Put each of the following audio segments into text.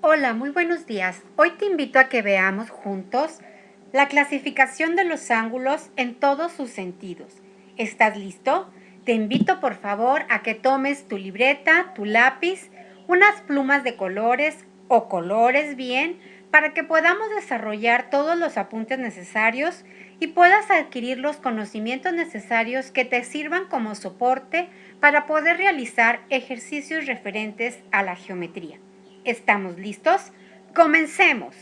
Hola, muy buenos días. Hoy te invito a que veamos juntos la clasificación de los ángulos en todos sus sentidos. ¿Estás listo? Te invito por favor a que tomes tu libreta, tu lápiz, unas plumas de colores o colores bien para que podamos desarrollar todos los apuntes necesarios y puedas adquirir los conocimientos necesarios que te sirvan como soporte para poder realizar ejercicios referentes a la geometría. ¿Estamos listos? ¡Comencemos!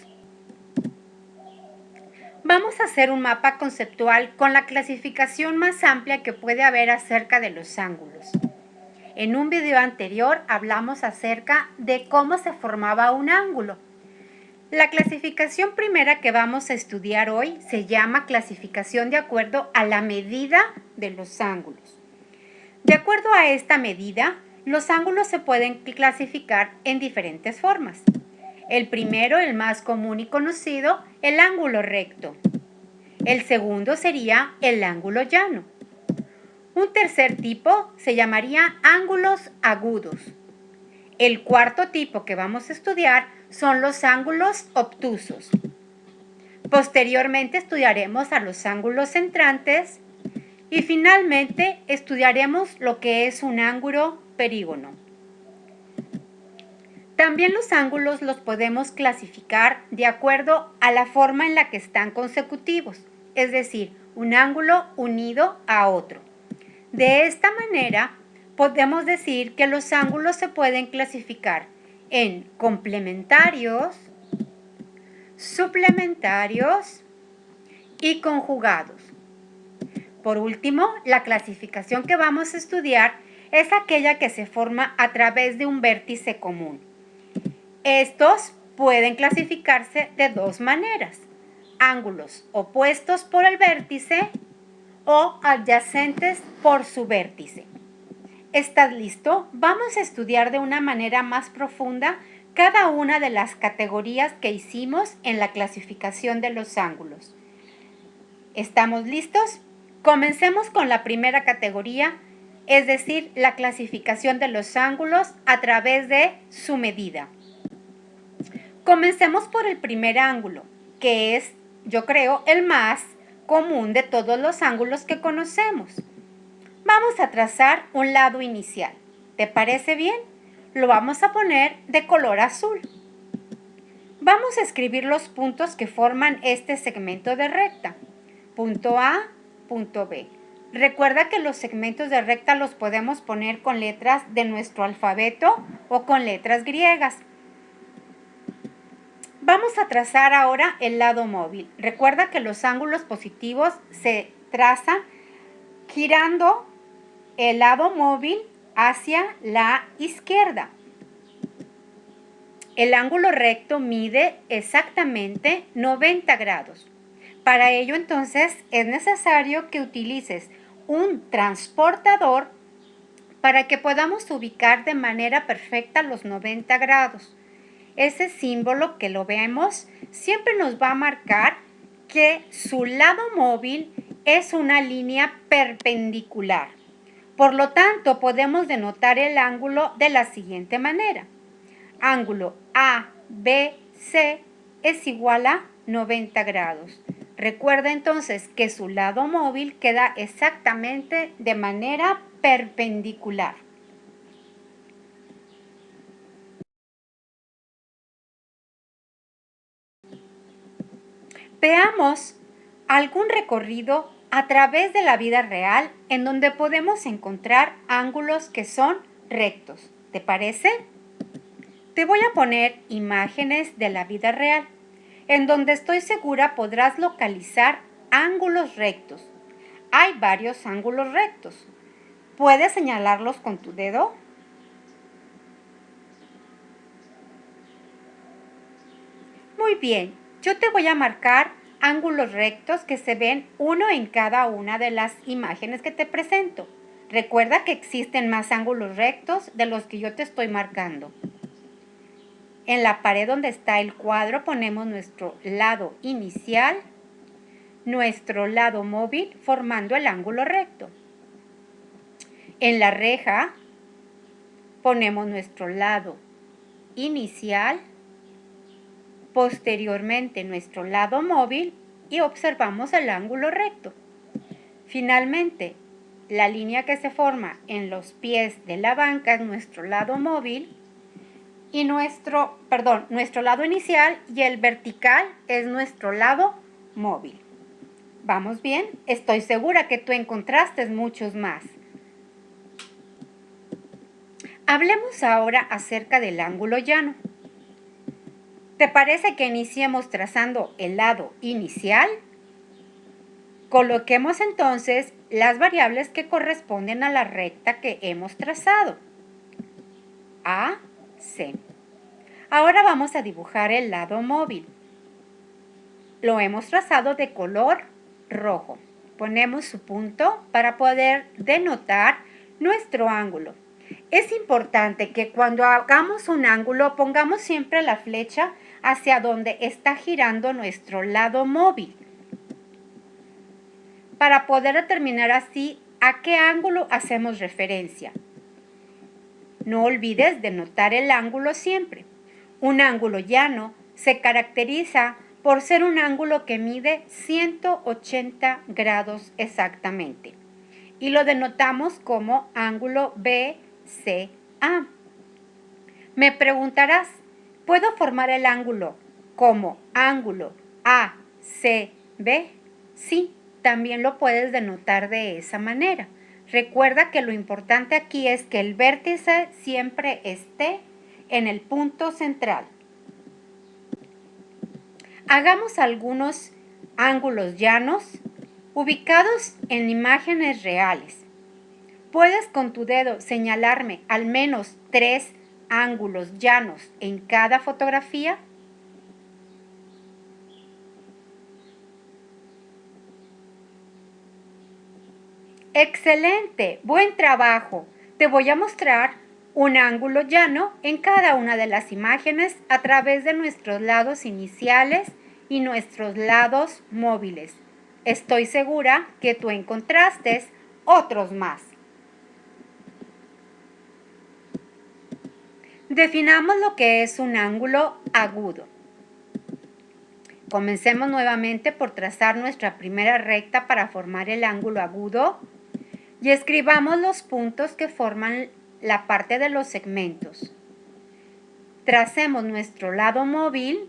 Vamos a hacer un mapa conceptual con la clasificación más amplia que puede haber acerca de los ángulos. En un video anterior hablamos acerca de cómo se formaba un ángulo. La clasificación primera que vamos a estudiar hoy se llama clasificación de acuerdo a la medida de los ángulos. De acuerdo a esta medida, los ángulos se pueden clasificar en diferentes formas. El primero, el más común y conocido, el ángulo recto. El segundo sería el ángulo llano. Un tercer tipo se llamaría ángulos agudos. El cuarto tipo que vamos a estudiar son los ángulos obtusos. Posteriormente estudiaremos a los ángulos entrantes y finalmente estudiaremos lo que es un ángulo perígono. También los ángulos los podemos clasificar de acuerdo a la forma en la que están consecutivos, es decir, un ángulo unido a otro. De esta manera, podemos decir que los ángulos se pueden clasificar en complementarios, suplementarios y conjugados. Por último, la clasificación que vamos a estudiar es aquella que se forma a través de un vértice común. Estos pueden clasificarse de dos maneras: ángulos opuestos por el vértice o adyacentes por su vértice. ¿Estás listo? Vamos a estudiar de una manera más profunda cada una de las categorías que hicimos en la clasificación de los ángulos. ¿Estamos listos? Comencemos con la primera categoría, es decir, la clasificación de los ángulos a través de su medida. Comencemos por el primer ángulo, que es, yo creo, el más común de todos los ángulos que conocemos. Vamos a trazar un lado inicial. ¿Te parece bien? Lo vamos a poner de color azul. Vamos a escribir los puntos que forman este segmento de recta. Punto A, punto B. Recuerda que los segmentos de recta los podemos poner con letras de nuestro alfabeto o con letras griegas. Vamos a trazar ahora el lado móvil. Recuerda que los ángulos positivos se trazan girando el lado móvil hacia la izquierda. El ángulo recto mide exactamente 90 grados. Para ello, entonces, es necesario que utilices un transportador para que podamos ubicar de manera perfecta los 90 grados. Ese símbolo que lo vemos siempre nos va a marcar que su lado móvil es una línea perpendicular. Por lo tanto, podemos denotar el ángulo de la siguiente manera. Ángulo ABC es igual a 90 grados. Recuerda entonces que su lado móvil queda exactamente de manera perpendicular. Veamos algún recorrido a través de la vida real en donde podemos encontrar ángulos que son rectos. ¿Te parece? Te voy a poner imágenes de la vida real, en donde estoy segura podrás localizar ángulos rectos. Hay varios ángulos rectos. ¿Puedes señalarlos con tu dedo? Muy bien, yo te voy a marcar ángulos rectos que se ven uno en cada una de las imágenes que te presento. Recuerda que existen más ángulos rectos de los que yo te estoy marcando. En la pared donde está el cuadro ponemos nuestro lado inicial, nuestro lado móvil formando el ángulo recto. En la reja ponemos nuestro lado inicial posteriormente nuestro lado móvil y observamos el ángulo recto. Finalmente, la línea que se forma en los pies de la banca es nuestro lado móvil y nuestro lado inicial, y el vertical es nuestro lado móvil. ¿Vamos bien? Estoy segura que tú encontraste muchos más. Hablemos ahora acerca del ángulo llano. ¿Te parece que iniciemos trazando el lado inicial? Coloquemos entonces las variables que corresponden a la recta que hemos trazado. A, C. Ahora vamos a dibujar el lado móvil. Lo hemos trazado de color rojo. Ponemos su punto para poder denotar nuestro ángulo. Es importante que cuando hagamos un ángulo pongamos siempre la flecha hacia donde está girando nuestro lado móvil, para poder determinar así a qué ángulo hacemos referencia. No olvides denotar el ángulo siempre. Un ángulo llano se caracteriza por ser un ángulo que mide 180 grados exactamente, y lo denotamos como ángulo BCA. Me preguntarás, ¿puedo formar el ángulo como ángulo ACB? Sí, también lo puedes denotar de esa manera. Recuerda que lo importante aquí es que el vértice siempre esté en el punto central. Hagamos algunos ángulos llanos ubicados en imágenes reales. ¿Puedes con tu dedo señalarme al menos 3 ángulos llanos en cada fotografía? ¡Excelente! ¡Buen trabajo! Te voy a mostrar un ángulo llano en cada una de las imágenes a través de nuestros lados iniciales y nuestros lados móviles. Estoy segura que tú encontraste otros más. Definamos lo que es un ángulo agudo. Comencemos nuevamente por trazar nuestra primera recta para formar el ángulo agudo y escribamos los puntos que forman la parte de los segmentos. Tracemos nuestro lado móvil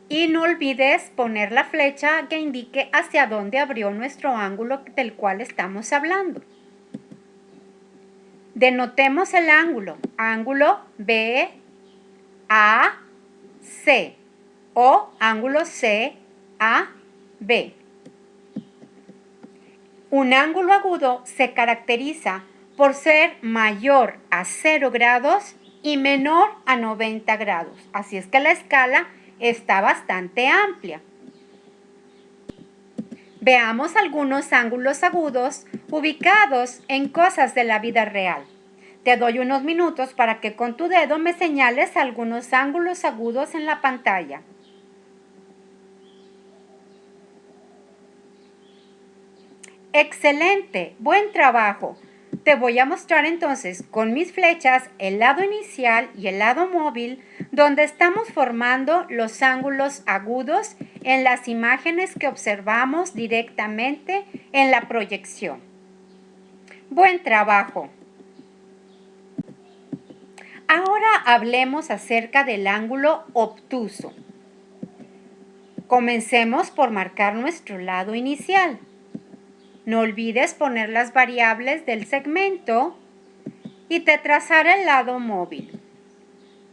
y no olvides poner la flecha que indique hacia dónde abrió nuestro ángulo del cual estamos hablando. Denotemos el ángulo, ángulo BAC o ángulo CAB. Un ángulo agudo se caracteriza por ser mayor a 0 grados y menor a 90 grados. Así es que la escala está bastante amplia. Veamos algunos ángulos agudos ubicados en cosas de la vida real. Te doy unos minutos para que con tu dedo me señales algunos ángulos agudos en la pantalla. ¡Excelente! ¡Buen trabajo! Te voy a mostrar entonces con mis flechas el lado inicial y el lado móvil, donde estamos formando los ángulos agudos en las imágenes que observamos directamente en la proyección. ¡Buen trabajo! Ahora hablemos acerca del ángulo obtuso. Comencemos por marcar nuestro lado inicial. No olvides poner las variables del segmento y te trazaré el lado móvil.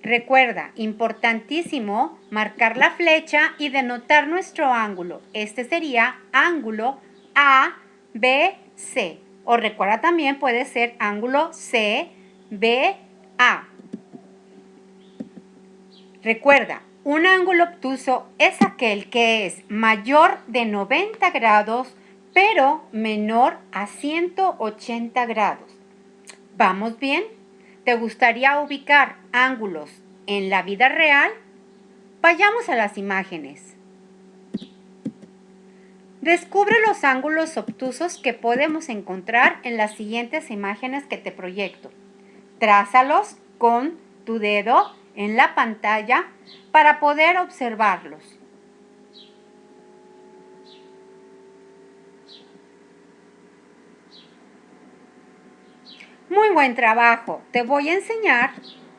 Recuerda, importantísimo, marcar la flecha y denotar nuestro ángulo. Este sería ángulo ABC. O recuerda también puede ser ángulo CBA. Recuerda, un ángulo obtuso es aquel que es mayor de 90 grados pero menor a 180 grados. ¿Vamos bien? ¿Te gustaría ubicar ángulos en la vida real? Vayamos a las imágenes. Descubre los ángulos obtusos que podemos encontrar en las siguientes imágenes que te proyecto. Trázalos con tu dedo en la pantalla para poder observarlos. Muy buen trabajo. Te voy a enseñar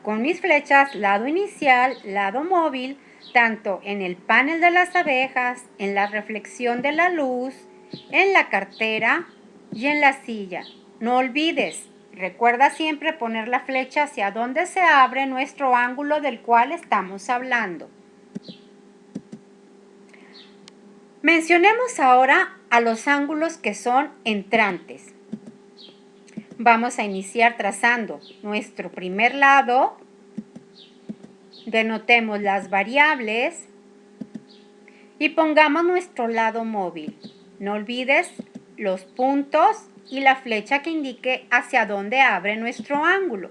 con mis flechas lado inicial, lado móvil, tanto en el panel de las abejas, en la reflexión de la luz, en la cartera y en la silla. No olvides, recuerda siempre poner la flecha hacia donde se abre nuestro ángulo del cual estamos hablando. Mencionemos ahora a los ángulos que son entrantes. Vamos a iniciar trazando nuestro primer lado. Denotemos las variables y pongamos nuestro lado móvil. No olvides los puntos y la flecha que indique hacia dónde abre nuestro ángulo.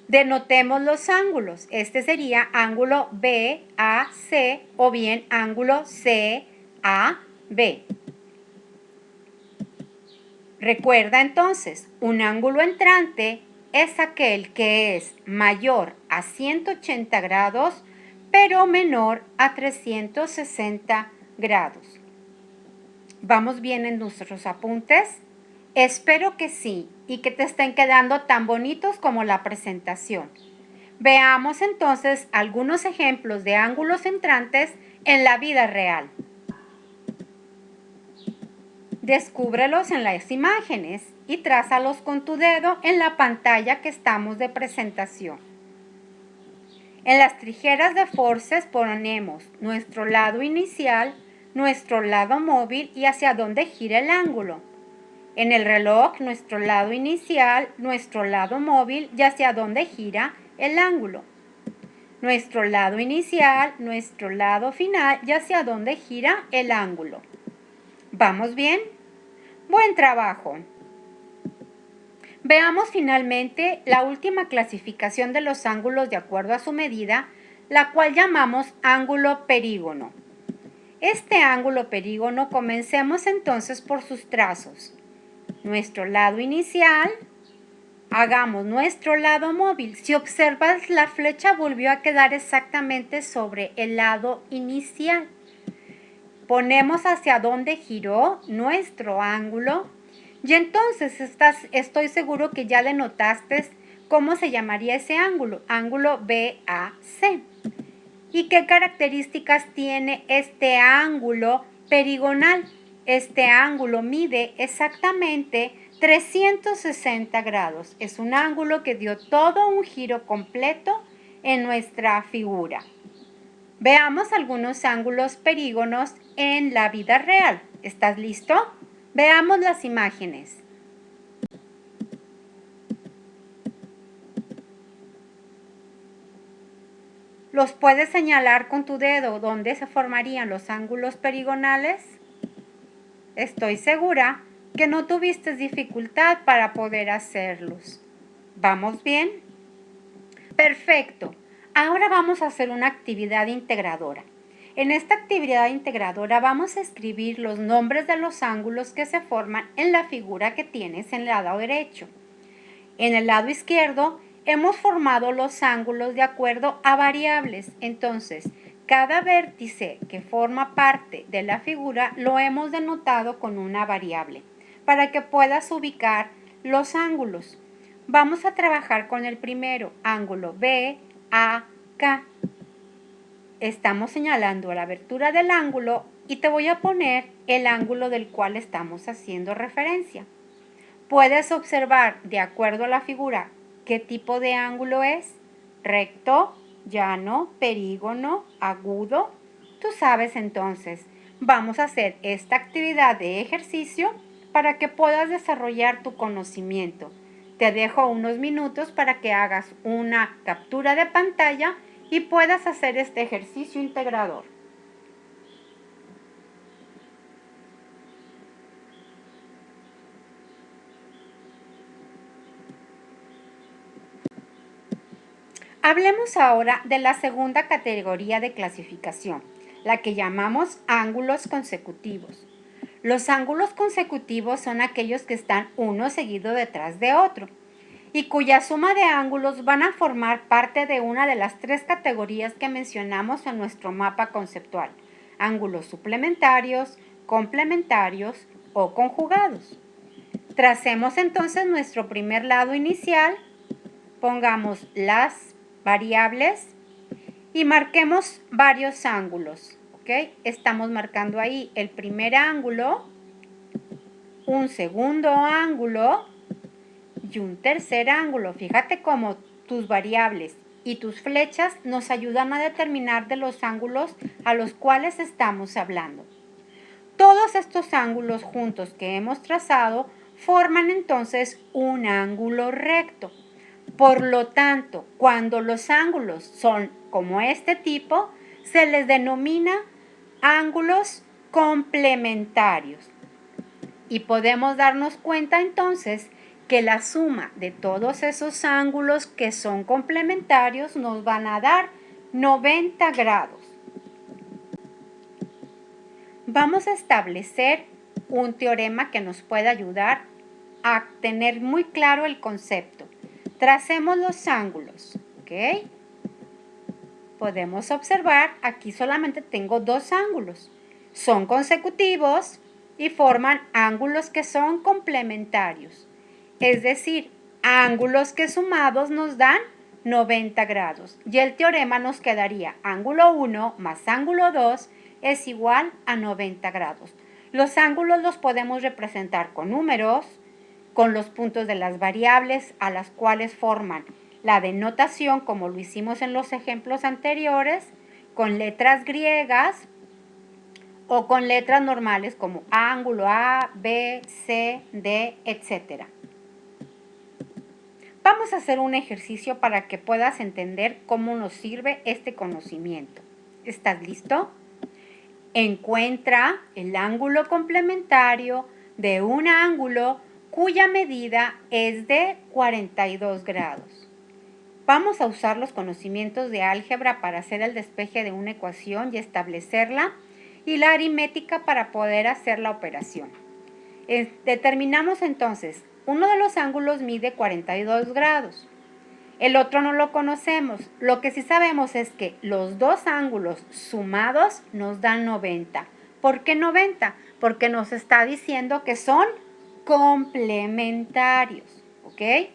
Denotemos los ángulos. Este sería ángulo BAC o bien ángulo CAB. Recuerda entonces, un ángulo entrante es aquel que es mayor a 180 grados, pero menor a 360 grados. ¿Vamos bien en nuestros apuntes? Espero que sí y que te estén quedando tan bonitos como la presentación. Veamos entonces algunos ejemplos de ángulos entrantes en la vida real. Descúbrelos en las imágenes y trázalos con tu dedo en la pantalla que estamos de presentación. En las tijeras de forces ponemos nuestro lado inicial, nuestro lado móvil y hacia dónde gira el ángulo. En el reloj, nuestro lado inicial, nuestro lado móvil y hacia dónde gira el ángulo. Nuestro lado inicial, nuestro lado final y hacia dónde gira el ángulo. ¿Vamos bien? Buen trabajo. Veamos finalmente la última clasificación de los ángulos de acuerdo a su medida, la cual llamamos ángulo perígono. Este ángulo perígono, comencemos entonces por sus trazos. Nuestro lado inicial, hagamos nuestro lado móvil. Si observas, la flecha volvió a quedar exactamente sobre el lado inicial. Ponemos hacia dónde giró nuestro ángulo y entonces estoy seguro que ya denotaste cómo se llamaría ese ángulo, ángulo BAC. ¿Y qué características tiene este ángulo perigonal? Este ángulo mide exactamente 360 grados. Es un ángulo que dio todo un giro completo en nuestra figura. Veamos algunos ángulos perígonos en la vida real. ¿Estás listo? Veamos las imágenes. ¿Los puedes señalar con tu dedo dónde se formarían los ángulos perigonales? Estoy segura que no tuviste dificultad para poder hacerlos. ¿Vamos bien? Perfecto. Ahora vamos a hacer una actividad integradora. En esta actividad integradora vamos a escribir los nombres de los ángulos que se forman en la figura que tienes en el lado derecho. En el lado izquierdo hemos formado los ángulos de acuerdo a variables. Entonces, cada vértice que forma parte de la figura lo hemos denotado con una variable para que puedas ubicar los ángulos. Vamos a trabajar con el primero, ángulo BAK. Estamos señalando la abertura del ángulo y te voy a poner el ángulo del cual estamos haciendo referencia. Puedes observar, de acuerdo a la figura, qué tipo de ángulo es: recto, llano, perígono, agudo. Tú sabes entonces. Vamos a hacer esta actividad de ejercicio para que puedas desarrollar tu conocimiento. Te dejo unos minutos para que hagas una captura de pantalla y puedas hacer este ejercicio integrador. Hablemos ahora de la segunda categoría de clasificación, la que llamamos ángulos consecutivos. Los ángulos consecutivos son aquellos que están uno seguido detrás de otro y cuya suma de ángulos van a formar parte de una de las tres categorías que mencionamos en nuestro mapa conceptual: ángulos suplementarios, complementarios o conjugados. Tracemos entonces nuestro primer lado inicial, pongamos las variables y marquemos varios ángulos, ¿ok? Estamos marcando ahí el primer ángulo, un segundo ángulo y un tercer ángulo. Fíjate cómo tus variables y tus flechas nos ayudan a determinar de los ángulos a los cuales estamos hablando. Todos estos ángulos juntos que hemos trazado forman entonces un ángulo recto. Por lo tanto, cuando los ángulos son como este tipo, se les denomina ángulos complementarios. Y podemos darnos cuenta entonces que la suma de todos esos ángulos que son complementarios nos van a dar 90 grados. Vamos a establecer un teorema que nos pueda ayudar a tener muy claro el concepto. Tracemos los ángulos, ¿ok? Podemos observar, aquí solamente tengo dos ángulos. Son consecutivos y forman ángulos que son complementarios. Es decir, ángulos que sumados nos dan 90 grados. Y el teorema nos quedaría ángulo 1 más ángulo 2 es igual a 90 grados. Los ángulos los podemos representar con números, con los puntos de las variables a las cuales forman la denotación, como lo hicimos en los ejemplos anteriores, con letras griegas o con letras normales como ángulo A, B, C, D, etc. Vamos a hacer un ejercicio para que puedas entender cómo nos sirve este conocimiento. ¿Estás listo? Encuentra el ángulo complementario de un ángulo cuya medida es de 42 grados. Vamos a usar los conocimientos de álgebra para hacer el despeje de una ecuación y establecerla, y la aritmética para poder hacer la operación. Determinamos entonces, uno de los ángulos mide 42 grados. El otro no lo conocemos. Lo que sí sabemos es que los dos ángulos sumados nos dan 90. ¿Por qué 90? Porque nos está diciendo que son complementarios, ¿ok?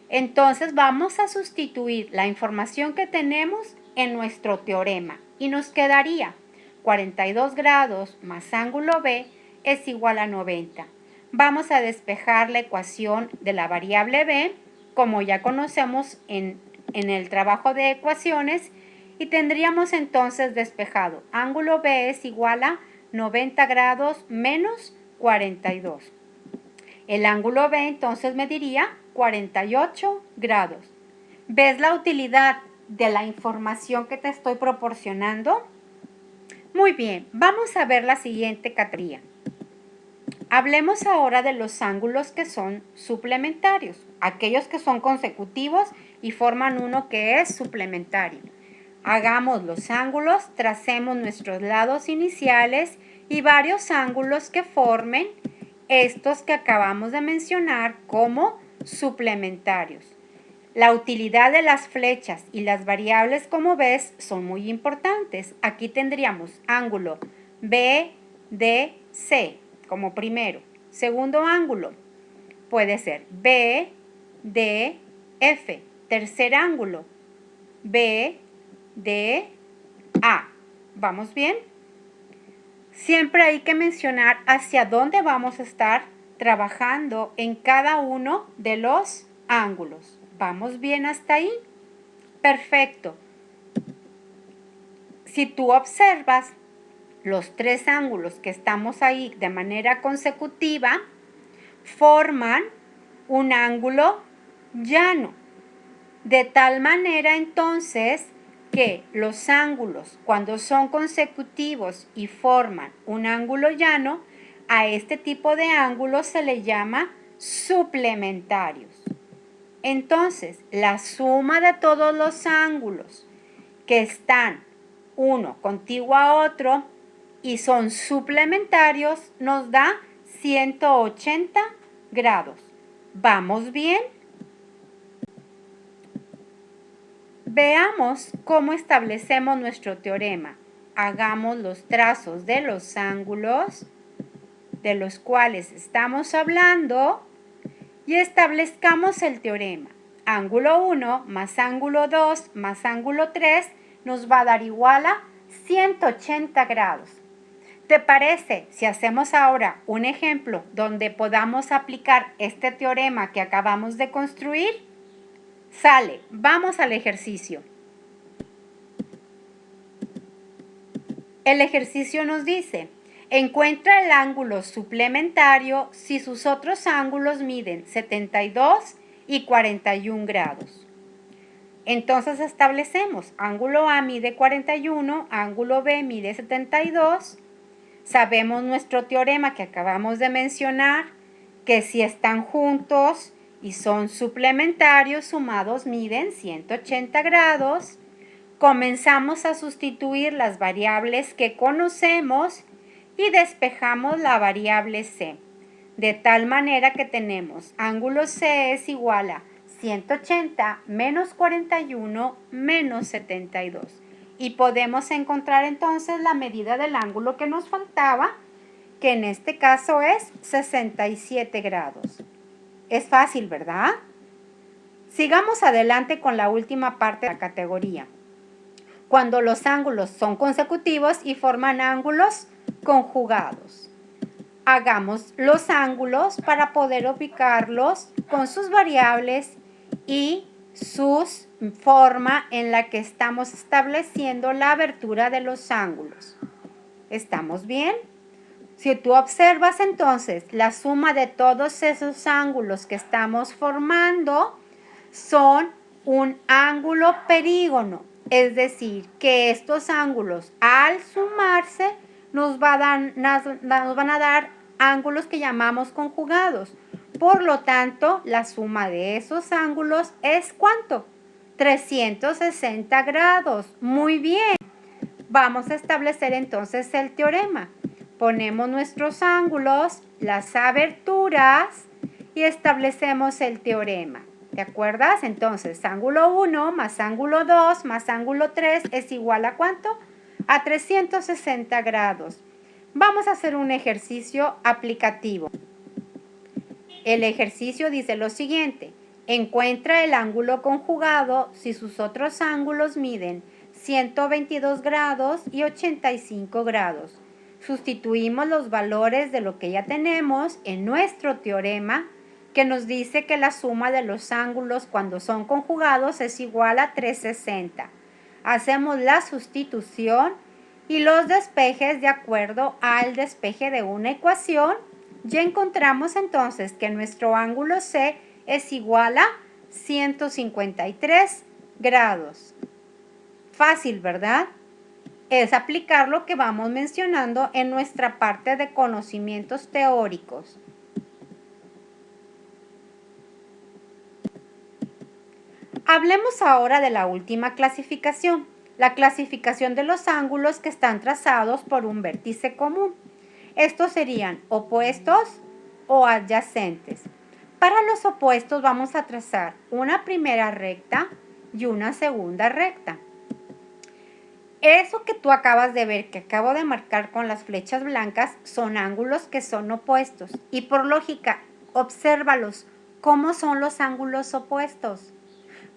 Entonces vamos a sustituir la información que tenemos en nuestro teorema y nos quedaría 42 grados más ángulo B es igual a 90. Vamos a despejar la ecuación de la variable B, como ya conocemos en el trabajo de ecuaciones, y tendríamos entonces despejado ángulo B es igual a 90 grados menos 42. El ángulo B entonces mediría 48 grados. ¿Ves la utilidad de la información que te estoy proporcionando? Muy bien, vamos a ver la siguiente categoría. Hablemos ahora de los ángulos que son suplementarios, aquellos que son consecutivos y forman uno que es suplementario. Hagamos los ángulos, tracemos nuestros lados iniciales y varios ángulos que formen estos que acabamos de mencionar como suplementarios. La utilidad de las flechas y las variables, como ves, son muy importantes. Aquí tendríamos ángulo B, D, C como primero. Segundo ángulo puede ser B, D, F. Tercer ángulo B, D, A. ¿Vamos bien? Siempre hay que mencionar hacia dónde vamos a estar trabajando en cada uno de los ángulos. ¿Vamos bien hasta ahí? Perfecto. Si tú observas los tres ángulos que estamos ahí de manera consecutiva, forman un ángulo llano. De tal manera entonces que los ángulos, cuando son consecutivos y forman un ángulo llano, a este tipo de ángulos se le llama suplementarios. Entonces, la suma de todos los ángulos que están uno contiguo a otro y son suplementarios nos da 180 grados. ¿Vamos bien? Veamos cómo establecemos nuestro teorema. Hagamos los trazos de los ángulos de los cuales estamos hablando y establezcamos el teorema. Ángulo 1 más ángulo 2 más ángulo 3 nos va a dar igual a 180 grados. ¿Te parece si hacemos ahora un ejemplo donde podamos aplicar este teorema que acabamos de construir? Sale, vamos al ejercicio. El ejercicio nos dice, encuentra el ángulo suplementario si sus otros ángulos miden 72 y 41 grados. Entonces establecemos, ángulo A mide 41, ángulo B mide 72. Sabemos nuestro teorema que acabamos de mencionar, que si están juntos y son suplementarios, sumados miden 180 grados. Comenzamos a sustituir las variables que conocemos y despejamos la variable C, de tal manera que tenemos ángulo C es igual a 180 menos 41 menos 72. Y podemos encontrar entonces la medida del ángulo que nos faltaba, que en este caso es 67 grados. Es fácil, ¿verdad? Sigamos adelante con la última parte de la categoría. Cuando los ángulos son consecutivos y forman ángulos conjugados. Hagamos los ángulos para poder ubicarlos con sus variables y su forma en la que estamos estableciendo la abertura de los ángulos. ¿Estamos bien? Si tú observas entonces la suma de todos esos ángulos que estamos formando son un ángulo perígono, es decir, que estos ángulos al sumarse nos van a dar ángulos que llamamos conjugados. Por lo tanto, la suma de esos ángulos es ¿cuánto? 360 grados. Muy bien. Vamos a establecer entonces el teorema. Ponemos nuestros ángulos, las aberturas y establecemos el teorema. ¿Te acuerdas? Entonces, ángulo 1 más ángulo 2 más ángulo 3 es igual a ¿cuánto? A 360 grados. Vamos a hacer un ejercicio aplicativo. El ejercicio dice lo siguiente. Encuentra el ángulo conjugado si sus otros ángulos miden 122 grados y 85 grados. Sustituimos los valores de lo que ya tenemos en nuestro teorema, que nos dice que la suma de los ángulos cuando son conjugados es igual a 360. Hacemos la sustitución y los despejes de acuerdo al despeje de una ecuación. Ya encontramos entonces que nuestro ángulo C es igual a 153 grados. Fácil, ¿verdad? Es aplicar lo que vamos mencionando en nuestra parte de conocimientos teóricos. Hablemos ahora de la última clasificación, la clasificación de los ángulos que están trazados por un vértice común. Estos serían opuestos o adyacentes. Para los opuestos vamos a trazar una primera recta y una segunda recta. Eso que tú acabas de ver, que acabo de marcar con las flechas blancas, son ángulos que son opuestos. Y por lógica, obsérvalos. ¿Cómo son los ángulos opuestos?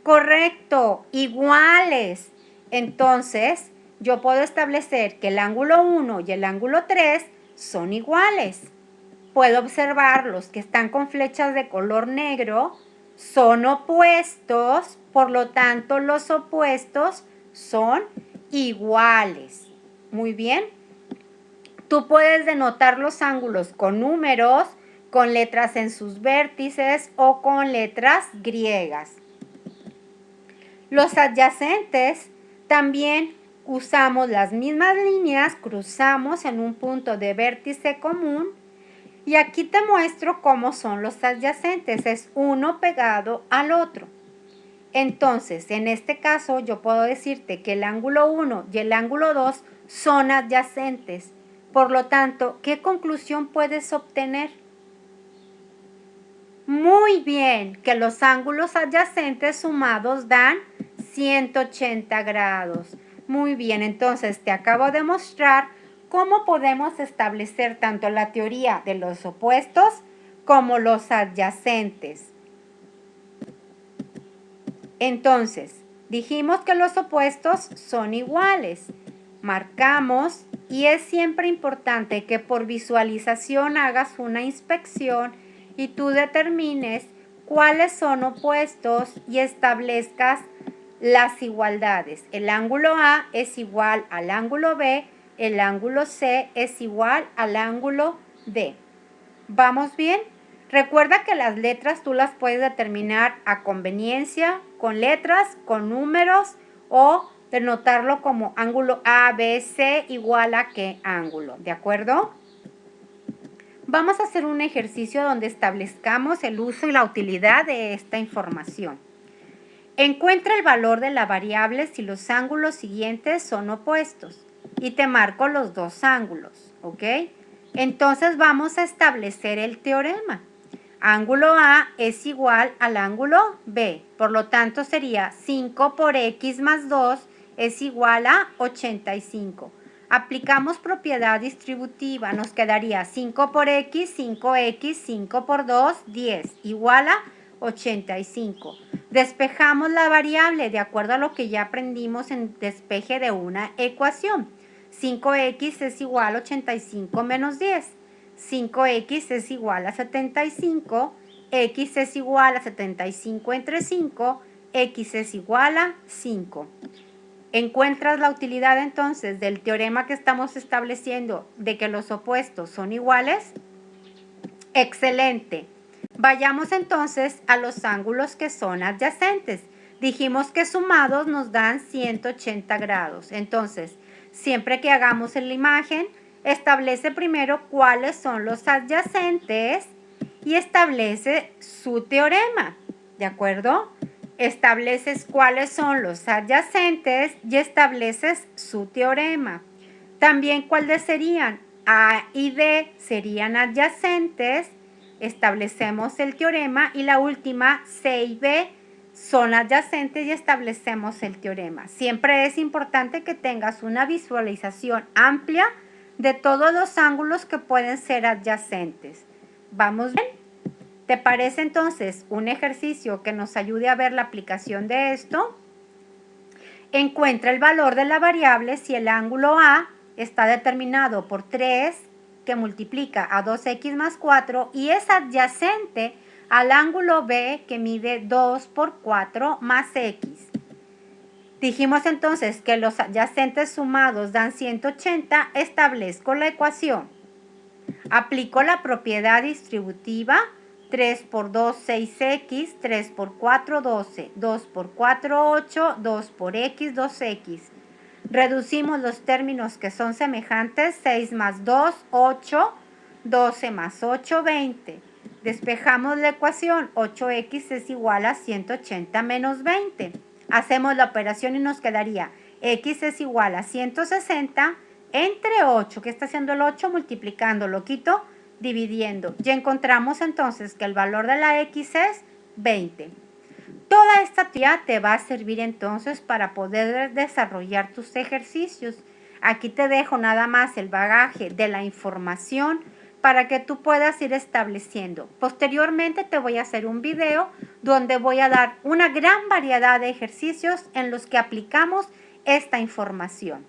Correcto, iguales. Entonces, yo puedo establecer que el ángulo 1 y el ángulo 3 son iguales. Puedo observar los que están con flechas de color negro, son opuestos, por lo tanto, los opuestos son iguales. Muy bien. Tú puedes denotar los ángulos con números, con letras en sus vértices o con letras griegas. Los adyacentes también usamos las mismas líneas, cruzamos en un punto de vértice común y aquí te muestro cómo son los adyacentes. Es uno pegado al otro. Entonces, en este caso, yo puedo decirte que el ángulo 1 y el ángulo 2 son adyacentes. Por lo tanto, ¿qué conclusión puedes obtener? Muy bien, que los ángulos adyacentes sumados dan 180 grados. Muy bien, entonces te acabo de mostrar cómo podemos establecer tanto la teoría de los opuestos como los adyacentes. Entonces, dijimos que los opuestos son iguales. Marcamos y es siempre importante que por visualización hagas una inspección y tú determines cuáles son opuestos y establezcas las igualdades. El ángulo A es igual al ángulo B, el ángulo C es igual al ángulo D. ¿Vamos bien? Recuerda que las letras tú las puedes determinar a conveniencia, con letras, con números o denotarlo como ángulo A, B, C igual a qué ángulo, ¿de acuerdo? Vamos a hacer un ejercicio donde establezcamos el uso y la utilidad de esta información. Encuentra el valor de la variable si los ángulos siguientes son opuestos y te marco los dos ángulos, ¿ok? Entonces vamos a establecer el teorema. Ángulo A es igual al ángulo B, por lo tanto sería 5 por X más 2 es igual a 85. Aplicamos propiedad distributiva, nos quedaría 5 por X, 5X, 5 por 2, 10, igual a 85. Despejamos la variable de acuerdo a lo que ya aprendimos en despeje de una ecuación. 5x es igual a 85 menos 10. 5x es igual a 75. X es igual a 75 entre 5. X es igual a 5. ¿Encuentras la utilidad entonces del teorema que estamos estableciendo de que los opuestos son iguales? Excelente. Vayamos entonces a los ángulos que son adyacentes. Dijimos que sumados nos dan 180 grados. Entonces, siempre que hagamos en la imagen, establece primero cuáles son los adyacentes y establece su teorema. ¿De acuerdo? Estableces cuáles son los adyacentes y estableces su teorema. También cuáles serían. A y D serían adyacentes. Establecemos el teorema y la última, C y B, son adyacentes y establecemos el teorema. Siempre es importante que tengas una visualización amplia de todos los ángulos que pueden ser adyacentes. ¿Vamos bien? ¿Te parece entonces un ejercicio que nos ayude a ver la aplicación de esto? Encuentra el valor de la variable si el ángulo A está determinado por 3, que multiplica a 2x más 4 y es adyacente al ángulo B que mide 2 por 4 más x. Dijimos entonces que los adyacentes sumados dan 180, establezco la ecuación. Aplico la propiedad distributiva, 3 por 2, 6x, 3 por 4, 12, 2 por 4, 8, 2 por x, 2x. Reducimos los términos que son semejantes, 6 más 2, 8, 12 más 8, 20. Despejamos la ecuación, 8x es igual a 180 menos 20. Hacemos la operación y nos quedaría x es igual a 160 entre 8, que está haciendo el 8 multiplicando, lo quito, dividiendo. Ya encontramos entonces que el valor de la x es 20. Toda esta teoría te va a servir entonces para poder desarrollar tus ejercicios. Aquí te dejo nada más el bagaje de la información para que tú puedas ir estableciendo. Posteriormente te voy a hacer un video donde voy a dar una gran variedad de ejercicios en los que aplicamos esta información.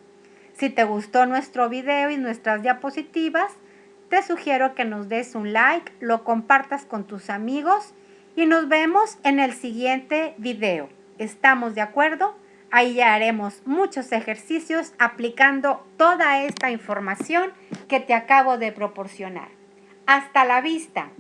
Si te gustó nuestro video y nuestras diapositivas, te sugiero que nos des un like, lo compartas con tus amigos y nos vemos en el siguiente video. ¿Estamos de acuerdo? Ahí ya haremos muchos ejercicios aplicando toda esta información que te acabo de proporcionar. Hasta la vista.